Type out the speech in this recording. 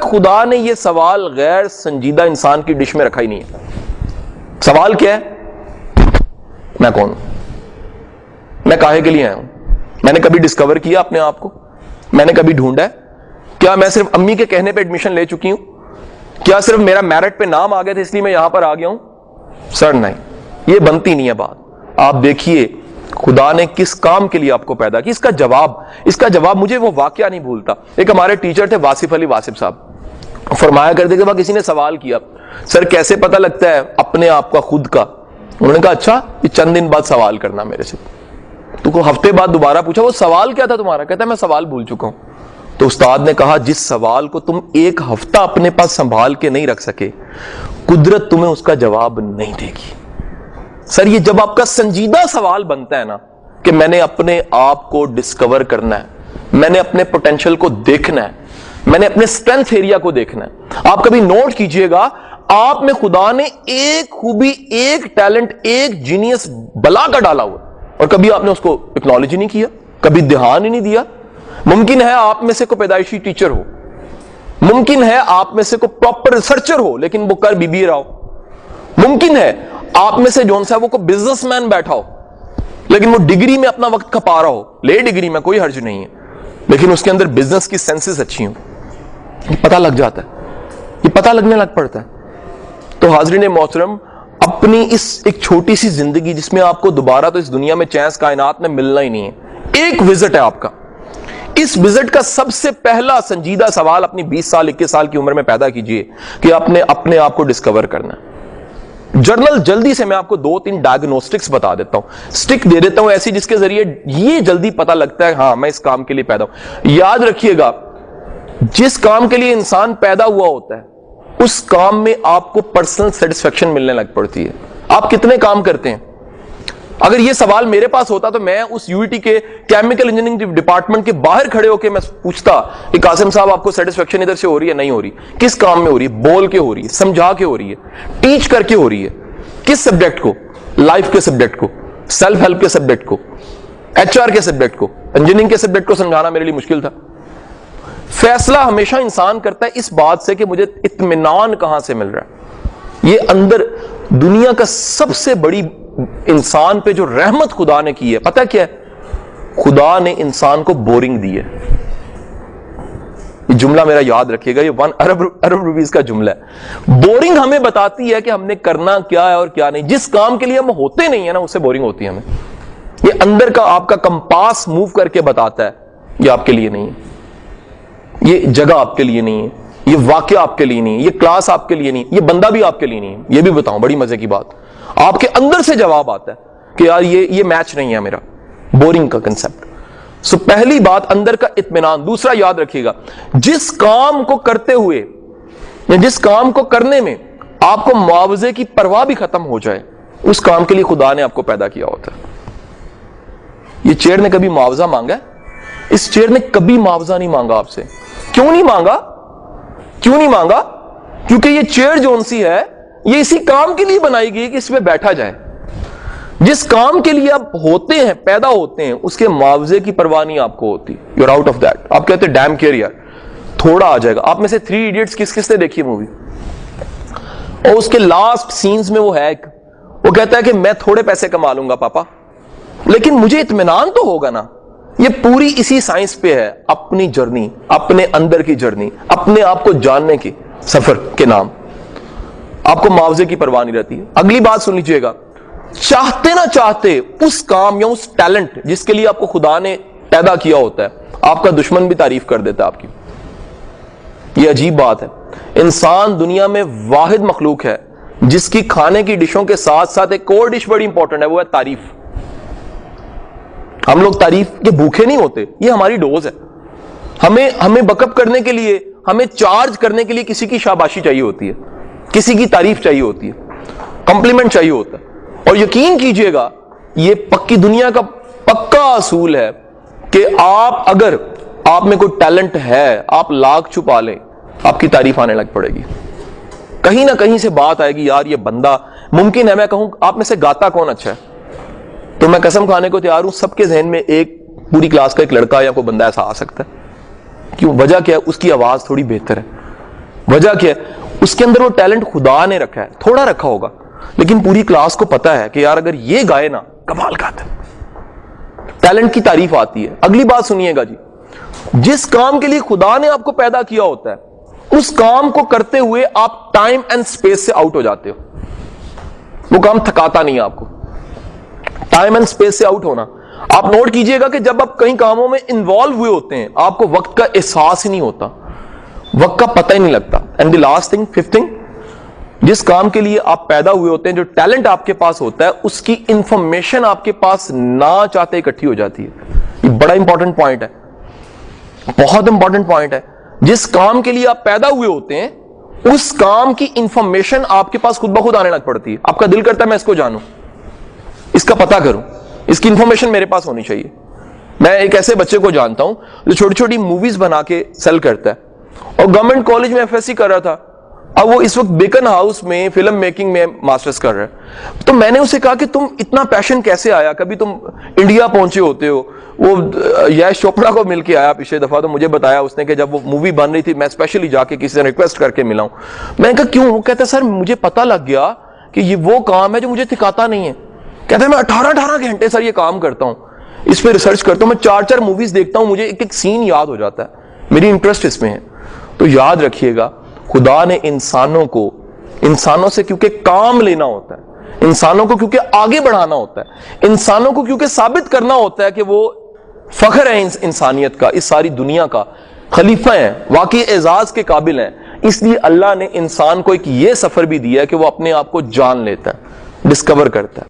خدا نے یہ سوال غیر سنجیدہ انسان کی ڈش میں رکھا ہی نہیں ہے. سوال کیا ہے؟ میں کون ہوں؟ میں کاہے کے لیے آیا ہوں؟ میں نے کبھی ڈسکور کیا اپنے آپ کو؟ میں نے کبھی ڈھونڈا ہے؟ کیا میں صرف امی کے کہنے پہ ایڈمیشن لے چکی ہوں؟ کیا صرف میرا میرٹ پہ نام آ گیا تھا اس لیے میں یہاں پر آ گیا ہوں؟ سر نہیں, یہ بنتی نہیں ہے بات. آپ دیکھیے خدا نے کس کام کے لیے آپ کو پیدا کیا. اس کا جواب مجھے وہ واقعہ نہیں بھولتا. ایک ہمارے ٹیچر تھے واصف علی واصف صاحب, فرمایا کرتے کہ کسی نے سوال کیا, سر کیسے پتہ لگتا ہے اپنے آپ کا خود کا؟ انہوں نے کہا اچھا یہ چند دن بعد سوال کرنا میرے سے. تو کو ہفتے بعد دوبارہ پوچھا وہ سوال کیا تھا تمہارا؟ کہتا ہے میں سوال بھول چکا ہوں. تو استاد نے کہا جس سوال کو تم ایک ہفتہ اپنے پاس سنبھال کے نہیں رکھ سکے, قدرت تمہیں اس کا جواب نہیں دے گی. سر یہ جب آپ کا سنجیدہ سوال بنتا ہے نا کہ میں نے اپنے آپ کو ڈسکور کرنا ہے, میں نے اپنے پوٹینشیل کو دیکھنا ہے, میں نے اپنے اسٹرینتھ ایریا کو دیکھنا ہے. آپ کبھی نوٹ کیجئے گا آپ میں خدا نے ایک خوبی, ایک ٹیلنٹ, ایک جینیس بلا کر ڈالا ہوا اور کبھی آپ نے اس کو اکنالج ہی نہیں کیا, کبھی دھیان ہی نہیں دیا. ممکن ہے آپ میں سے کوئی پیدائشی ٹیچر ہو, ممکن ہے آپ میں سے کوئی پراپر ریسرچر ہو لیکن وہ کر بی رہا ہو, ممکن ہے آپ میں سے جون صاحب وہ کوئی بزنس مین بیٹھا ہو لیکن وہ ڈگری میں اپنا وقت کھپا رہا ہو. لے ڈگری میں کوئی حرج نہیں ہے لیکن اس کے اندر بزنس کی سینسز اچھی ہوں. یہ پتہ لگ جاتا ہے, یہ پتہ لگنے لگ پڑتا ہے. تو حاضرین محترم, اپنی اس ایک چھوٹی سی زندگی جس میں آپ کو دوبارہ تو اس دنیا میں چینس کائنات میں ملنا ہی نہیں ہے, ایک وزٹ ہے آپ کا. اس وزٹ کا سب سے پہلا سنجیدہ سوال اپنی 20 سال 21 سال کی عمر میں پیدا کیجئے کہ آپ نے اپنے آپ کو ڈسکور کرنا ہے. جرنل جلدی سے میں آپ کو 2-3 ڈائگنوسٹکس بتا دیتا ہوں, سٹک دے دیتا ہوں ایسی جس کے ذریعے یہ جلدی پتا لگتا ہے ہاں میں اس کام کے لیے پیدا ہوں. یاد رکھیے گا جس کام کے لیے انسان پیدا ہوا ہوتا ہے اس کام میں آپ کو پرسنل سیٹسفیکشن ملنے لگ پڑتی ہے. آپ کتنے کام کرتے ہیں؟ اگر یہ سوال میرے پاس ہوتا تو میں اس یو ٹی کے کیمیکل انجینئرنگ ڈپارٹمنٹ کے باہر کھڑے ہو کے میں پوچھتا کہ قاسم صاحب آپ کو سیٹسفیکشن ادھر سے ہو رہی ہے نہیں ہو رہی؟ کس کام میں ہو رہی ہے؟ بول کے ہو رہی ہے, سمجھا کے ہو رہی ہے, ٹیچ کر کے ہو رہی ہے؟ کس سبجیکٹ کو؟ لائف کے سبجیکٹ کو, سیلف ہیلپ کے سبجیکٹ کو, ایچ آر کے سبجیکٹ کو. انجینئرنگ کے سبجیکٹ کو سمجھانا میرے لیے مشکل تھا. فیصلہ ہمیشہ انسان کرتا ہے اس بات سے کہ مجھے اطمینان کہاں سے مل رہا ہے. یہ اندر دنیا کا سب سے بڑی انسان پہ جو رحمت خدا نے کی ہے پتہ کیا ہے؟ خدا نے انسان کو بورنگ دی ہے. یہ جملہ میرا یاد رکھیے گا, یہ 1 ارب روپیز کا جملہ ہے. بورنگ ہمیں بتاتی ہے کہ ہم نے کرنا کیا ہے اور کیا نہیں. جس کام کے لیے ہم ہوتے نہیں ہیں نا اس سے بورنگ ہوتی ہے ہمیں. یہ اندر کا آپ کا کمپاس موو کر کے بتاتا ہے یہ آپ کے لیے نہیں ہے, یہ جگہ آپ کے لیے نہیں ہے, یہ واقعہ آپ کے لیے نہیں ہے, یہ کلاس آپ کے لیے نہیں, یہ بندہ بھی آپ کے لیے نہیں ہے. یہ بھی بتاؤں بڑی مزے کی بات, آپ کے اندر سے جواب آتا ہے کہ یار یہ میچ نہیں ہے میرا. بورنگ کا کنسپٹ. سو پہلی بات اندر کا اطمینان. دوسرا یاد رکھیے گا جس کام کو کرتے ہوئے یا جس کام کو کرنے میں آپ کو معاوضے کی پرواہ بھی ختم ہو جائے اس کام کے لیے خدا نے آپ کو پیدا کیا ہوتا ہے. یہ چیئر نے کبھی معاوضہ مانگا ہے؟ اس چیئر نے کبھی معاوضہ نہیں مانگا آپ سے. کیوں نہیں مانگا؟ کیوں نہیں مانگا؟ کیونکہ یہ چیئر جون سی ہے یہ اسی کام کے لیے بنائی گئی کہ اس میں بیٹھا جائے. جس کام کے لیے آپ ہوتے ہیں, پیدا ہوتے ہیں, اس کے معاوضے کی پرواہ نہیں آپ کو ہوتی. You are out of date. آپ کہتے ہیں ڈیم کیئر یار تھوڑا آ جائے گا. آپ میں سے 3 ایڈیٹس کس نے دیکھی مووی؟ اور اس کے لاسٹ سینز میں وہ ہے وہ کہتا ہے کہ میں تھوڑے پیسے کما لوں گا پاپا لیکن مجھے اطمینان تو ہوگا نا. یہ پوری اسی سائنس پہ ہے, اپنی جرنی, اپنے اندر کی جرنی, اپنے آپ کو جاننے کی سفر کے نام. آپ کو معاوضے کی پرواہ نہیں رہتی. اگلی بات سن لیجئے گا, چاہتے نہ چاہتے اس کام یا اس ٹیلنٹ جس کے لیے آپ کو خدا نے پیدا کیا ہوتا ہے آپ کا دشمن بھی تعریف کر دیتا ہے آپ کی. یہ عجیب بات ہے. انسان دنیا میں واحد مخلوق ہے جس کی کھانے کی ڈشوں کے ساتھ ساتھ ایک اور ڈش بڑی امپورٹنٹ ہے, وہ ہے تعریف. ہم لوگ تعریف کے بھوکے نہیں ہوتے, یہ ہماری ڈوز ہے. ہمیں بک اپ کرنے کے لیے, ہمیں چارج کرنے کے لیے کسی کی شاباشی چاہیے ہوتی ہے, کسی کی تعریف چاہیے ہوتی ہے, کمپلیمنٹ چاہیے ہوتا ہے. اور یقین کیجئے گا یہ پکی دنیا کا پکا اصول ہے کہ اگر آپ میں کوئی ٹیلنٹ ہے آپ لاکھ چھپا لیں آپ کی تعریف آنے لگ پڑے گی. کہیں نہ کہیں سے بات آئے گی یار یہ بندہ, ممکن ہے میں کہوں آپ میں سے گاتا کون اچھا ہے تو میں قسم کھانے کو تیار ہوں سب کے ذہن میں ایک پوری کلاس کا ایک لڑکا یا کوئی بندہ ایسا آ سکتا ہے. کیوں؟ وجہ کیا ہے؟ اس کی آواز تھوڑی بہتر ہے. وجہ کیا ہے؟ اس کے اندر وہ ٹیلنٹ خدا نے رکھا ہے، تھوڑا رکھا ہوگا لیکن پوری کلاس کو پتا ہے کہ یار اگر یہ گائے نا کمال گاتا ہے، ٹیلنٹ کی تعریف آتی ہے۔ اگلی بات سنیے گا جی، جس کام کے لیے خدا نے آپ کو پیدا کیا ہوتا ہے اس کام کو کرتے ہوئے آپ ٹائم اینڈ سپیس سے آؤٹ ہو جاتے ہو، وہ کام تھکاتا نہیں آپ کو۔ ٹائم اینڈ سپیس سے آؤٹ ہونا، آپ نوٹ کیجئے گا کہ جب آپ کئی کاموں میں انوالو ہوئے ہوتے ہیں آپ کو وقت کا احساس ہی نہیں ہوتا، وقت کا پتہ ہی نہیں لگتا۔ And the last thing, fifth thing, جس کام کے لیے آپ پیدا ہوئے ہوتے ہیں، جو ٹیلنٹ آپ کے پاس ہوتا ہے، اس کی انفارمیشن آپ کے پاس نہ چاہتے اکٹھی ہو جاتی ہے۔ یہ بڑا امپورٹنٹ پوائنٹ ہے، بہت امپورٹنٹ پوائنٹ ہے۔ جس کام کے لیے آپ پیدا ہوئے ہوتے ہیں اس کام کی انفارمیشن آپ کے پاس خود بخود آنے لگ پڑتی ہے۔ آپ کا دل کرتا ہے میں اس کو جانوں، اس کا پتہ کروں، اس کی انفارمیشن میرے پاس ہونی چاہیے۔ میں ایک ایسے بچے کو جانتا ہوں جو چھوٹی چھوٹی موویز بنا کے سیل کرتا ہے اور گورنمنٹ کالج میں ایف ایس سی کر رہا تھا، اب وہ اس وقت بیکن ہاؤس میں فلم میکنگ میں ماسٹرز کر رہا ہے۔ تو میں نے اسے کہا کہ تم اتنا پیشن کیسے آیا؟ کبھی تم انڈیا پہنچے ہوتے ہو، وہ یش چوپڑا کو مل کے آیا پچھلے دفعہ، تو مجھے بتایا اس نے کہ جب وہ مووی بن رہی تھی میں اسپیشلی جا کے کسی سے ریکویسٹ کر کے ملا ہوں۔ میں نے کہا کیوں؟ وہ کہتا ہے سر مجھے پتہ لگ گیا کہ یہ وہ کام ہے جو مجھے تھکاتا نہیں ہے۔ کہتا ہے میں 18 گھنٹے سر یہ کام کرتا ہوں، اس پہ ریسرچ کرتا ہوں، میں 4 موویز دیکھتا ہوں، مجھے ایک ایک سین یاد ہو جاتا ہے، میری انٹرسٹ اس میں ہے۔ تو یاد رکھیے گا خدا نے انسانوں سے کیونکہ کام لینا ہوتا ہے، انسانوں کو کیونکہ آگے بڑھانا ہوتا ہے، انسانوں کو کیونکہ ثابت کرنا ہوتا ہے کہ وہ فخر ہے انسانیت کا، اس ساری دنیا کا خلیفہ ہیں، واقعی اعزاز کے قابل ہیں، اس لیے اللہ نے انسان کو ایک یہ سفر بھی دیا ہے کہ وہ اپنے آپ کو جان لیتا ہے، ڈسکور کرتا ہے۔